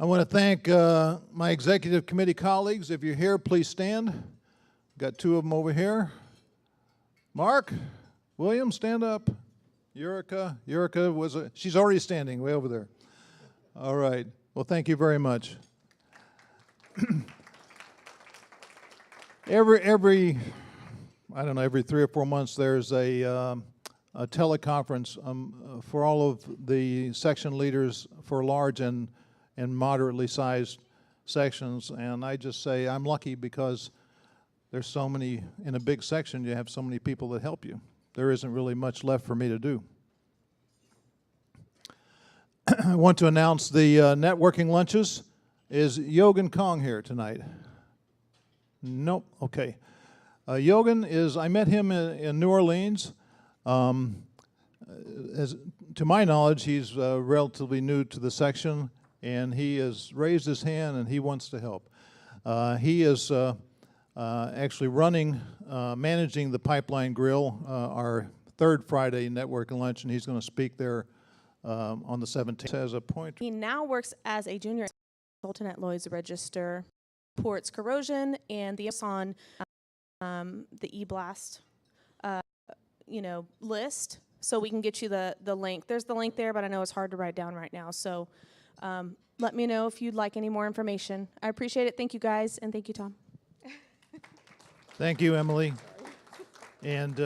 I want to thank my executive committee colleagues. If you're here, please stand. Got two of them over here. Mark, William, stand up. Yurika was she's already standing way over there. All right. Well, thank you very much. every I don't know, every 3 or 4 months there's a teleconference for all of the section leaders for large and moderately sized sections, and I just say I'm lucky because there's so many, in a big section you have so many people that help you. There isn't really much left for me to do. I want to announce the networking lunches. Is Yogan Kong here tonight? Nope, okay. Yogan is, I met him in New Orleans. To my knowledge, he's relatively new to the section, and he has raised his hand and he wants to help. He is actually running, managing the Pipeline Grill, our third Friday networking lunch, and he's going to speak there on the 17th. As a point. He now works as a junior consultant at Lloyd's Register, ports corrosion, and the on the e-blast list, so we can get you the link. There's the link there, but I know it's hard to write down right now, so let me know if you'd like any more information. I appreciate it. Thank you, guys, and thank you, Tom. Thank you, Emily. And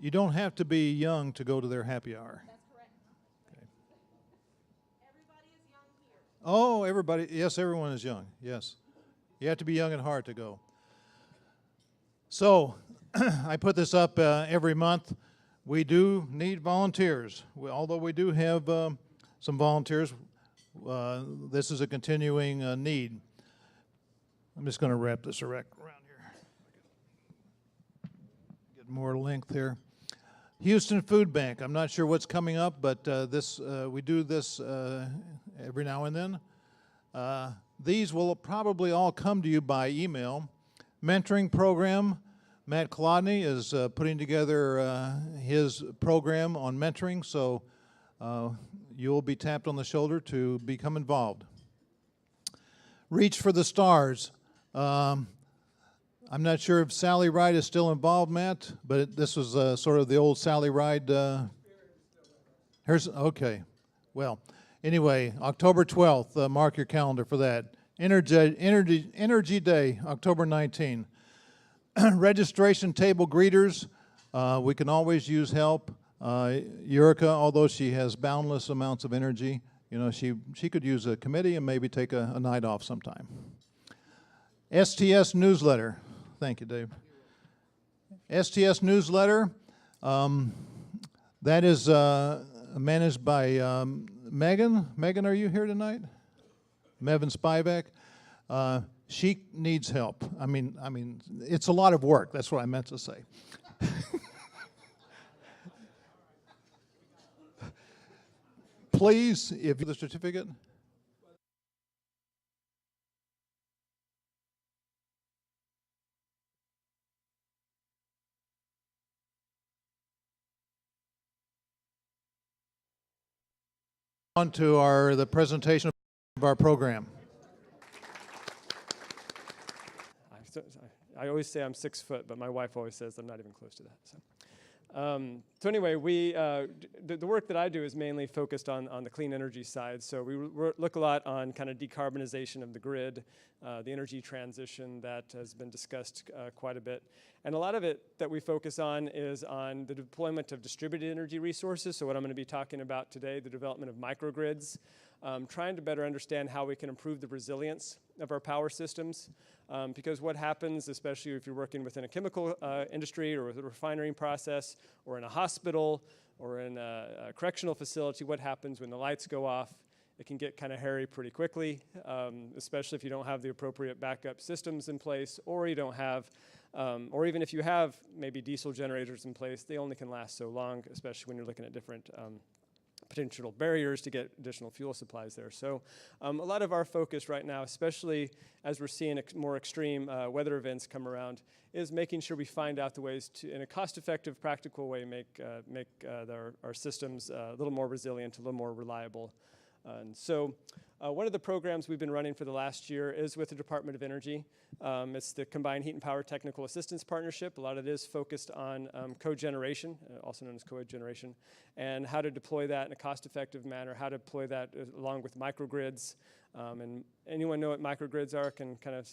you don't have to be young to go to their happy hour. That's correct. Okay. Everybody is young here. Oh, everybody. Yes, everyone is young. Yes. You have to be young at heart to go. So I put this up every month. We do need volunteers. Although we do have some volunteers, this is a continuing need. I'm just going to wrap this around here. Get more length here. Houston Food Bank. I'm not sure what's coming up, but we do this every now and then. These will probably all come to you by email. Mentoring program. Matt Kolodny is putting together his program on mentoring, so you'll be tapped on the shoulder to become involved. Reach for the Stars. I'm not sure if Sally Ride is still involved, Matt, but this was sort of the old Sally Ride. Okay. Well, anyway, October 12th, mark your calendar for that. Energy Day, October 19th. Registration table greeters, we can always use help. Yurika, although she has boundless amounts of energy, she could use a committee and maybe take a night off sometime. STS newsletter. Thank you, Dave. STS newsletter, that is managed by Megan. Megan, are you here tonight? Mevin Spivak. She needs help. I mean, it's a lot of work. That's what I meant to say. Please, if you the certificate. On to the presentation of our program. I always say I'm 6 foot, but my wife always says I'm not even close to that. So anyway, the work that I do is mainly focused on the clean energy side. So we look a lot on kind of decarbonization of the grid, the energy transition that has been discussed quite a bit. And a lot of it that we focus on is on the deployment of distributed energy resources. So what I'm going to be talking about today, the development of microgrids, trying to better understand how we can improve the resilience of our power systems. Because what happens, especially if you're working within a chemical industry or with a refinery process or in a hospital or in a correctional facility, what happens when the lights go off? It can get kind of hairy pretty quickly, especially if you don't have the appropriate backup systems in place, or you don't have, or even if you have maybe diesel generators in place, they only can last so long, especially when you're looking at different potential barriers to get additional fuel supplies there. So a lot of our focus right now, especially as we're seeing more extreme weather events come around, is making sure we find out the ways to, in a cost-effective, practical way, make our systems a little more resilient, a little more reliable. And so One of the programs we've been running for the last year is with the Department of Energy. It's the Combined Heat and Power Technical Assistance Partnership. A lot of it is focused on cogeneration, also known as cogeneration, and how to deploy that in a cost-effective manner, how to deploy that along with microgrids. And anyone know what microgrids are can kind of...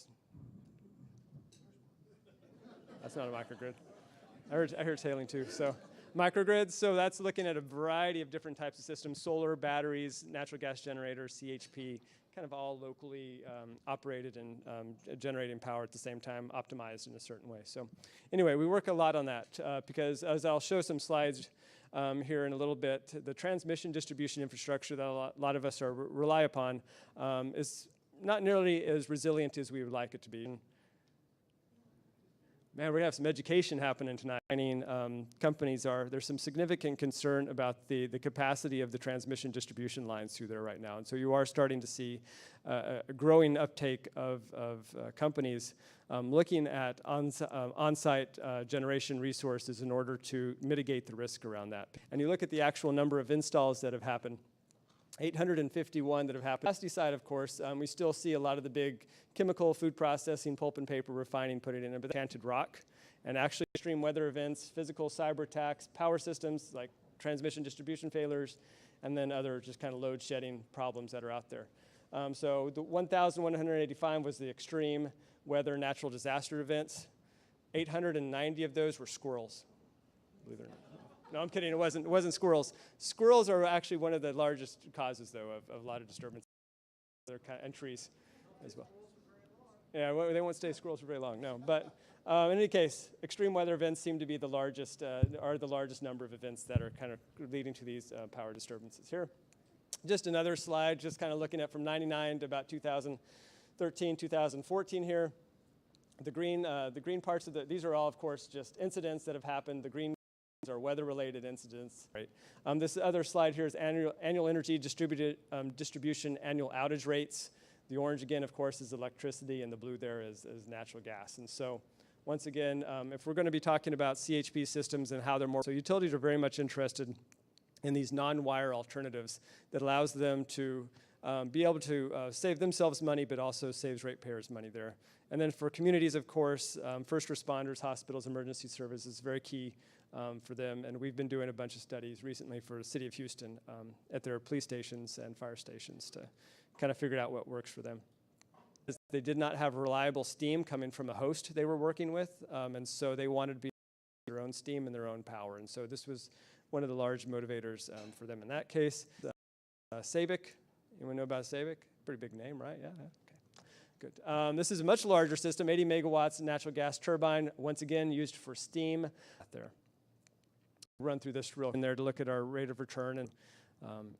That's not a microgrid. I heard sailing too. So microgrids, so that's looking at a variety of different types of systems: solar, batteries, natural gas generators, CHP, kind of all locally operated and generating power at the same time, optimized in a certain way. So anyway, we work a lot on that because, as I'll show some slides here in a little bit, the transmission distribution infrastructure that a lot of us rely upon is not nearly as resilient as we would like it to be. Man, we're gonna have some education happening tonight. Companies there's some significant concern about the capacity of the transmission distribution lines through there right now. And so you are starting to see a growing uptake of companies looking at on-site generation resources in order to mitigate the risk around that. And you look at the actual number of installs that have happened. 851 that have happened. On the capacity side, of course, we still see a lot of the big chemical, food processing, pulp and paper refining put it in, but canted rock, and actually extreme weather events, physical cyber attacks, power systems like transmission distribution failures, and then other just kind of load shedding problems that are out there. So the 1,185 was the extreme weather natural disaster events. 890 of those were squirrels, believe it or not. No, I'm kidding. It wasn't squirrels. Squirrels are actually one of the largest causes, though, of a lot of disturbance. They're kind of entries as well. Yeah, well, they won't stay squirrels for very long. No, but in any case, extreme weather events seem to be the largest number of events that are kind of leading to these power disturbances here. Just another slide, just kind of looking at from '99 to about 2013, 2014 here. The green parts of these are all, of course, just incidents that have happened. The green are weather-related incidents. Right. This other slide here is annual energy distribution annual outage rates. The orange, again, of course, is electricity, and the blue there is natural gas. And so, once again, if we're going to be talking about CHP systems and how they're more, so utilities are very much interested in these non-wire alternatives that allows them to be able to save themselves money, but also saves ratepayers money there. And then for communities, of course, first responders, hospitals, emergency services, very key for them. And we've been doing a bunch of studies recently for the city of Houston at their police stations and fire stations to kind of figure out what works for them. They did not have reliable steam coming from a host they were working with, and so they wanted to be their own steam and their own power. And so this was one of the large motivators for them in that case. SAIChE, anyone know about SAIChE? Pretty big name, right? Yeah, okay, good. This is a much larger system, 80 megawatts natural gas turbine, once again used for steam. There. Run through this real in there to look at our rate of return and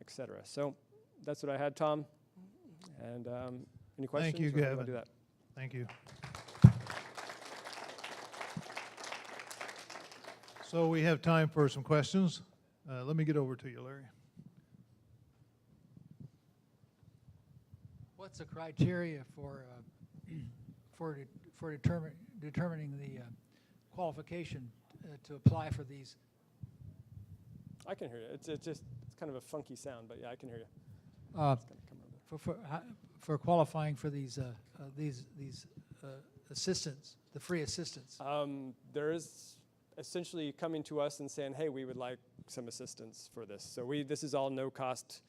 et cetera. So that's what I had, Tom. And any questions? Thank you, Gavin. Do that? Thank you. So we have time for some questions. Let me get over to you, Larry. What's the criteria for determining the qualification to apply for these? I can hear you. It's kind of a funky sound, but yeah, I can hear you. For qualifying for these assistance, the free assistance. There is essentially coming to us and saying, hey, we would like some assistance for this. So this is all no-cost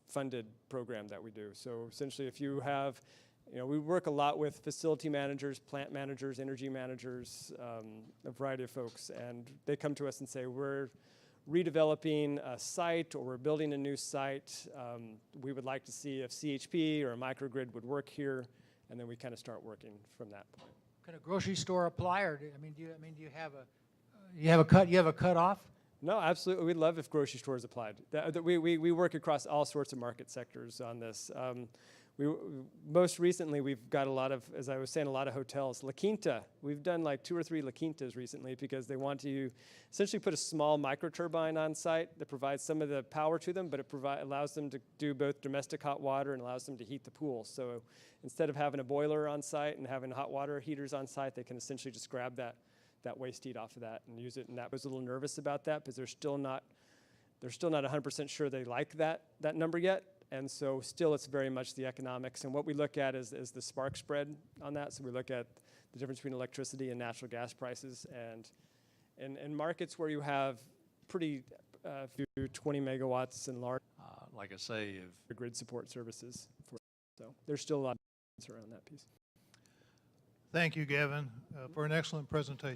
funded program that we do. So essentially, if you have, we work a lot with facility managers, plant managers, energy managers, a variety of folks, and they come to us and say, we're redeveloping a site or we're building a new site. We would like to see if CHP or a microgrid would work here, and then we kind of start working from that point. Can a grocery store apply, or do you have a cutoff? No, absolutely. We'd love if grocery stores applied. We work across all sorts of market sectors on this. Most recently, we've got a lot of, as I was saying, a lot of hotels. La Quinta, we've done like 2 or 3 La Quintas recently because they want to essentially put a small microturbine on site that provides some of the power to them, but it allows them to do both domestic hot water and allows them to heat the pool. So instead of having a boiler on site and having hot water heaters on site, they can essentially just grab that waste heat off of that and use it. And that was a little nervous about that because they're still not 100% sure they like that number yet. And so still it's very much the economics. And what we look at is the spark spread on that. So we look at the difference between electricity and natural gas prices. And in markets where you have pretty few 20 megawatts and large Like I say, if grid support services. So there's still a lot of around that piece. Thank you, Gavin, for an excellent presentation.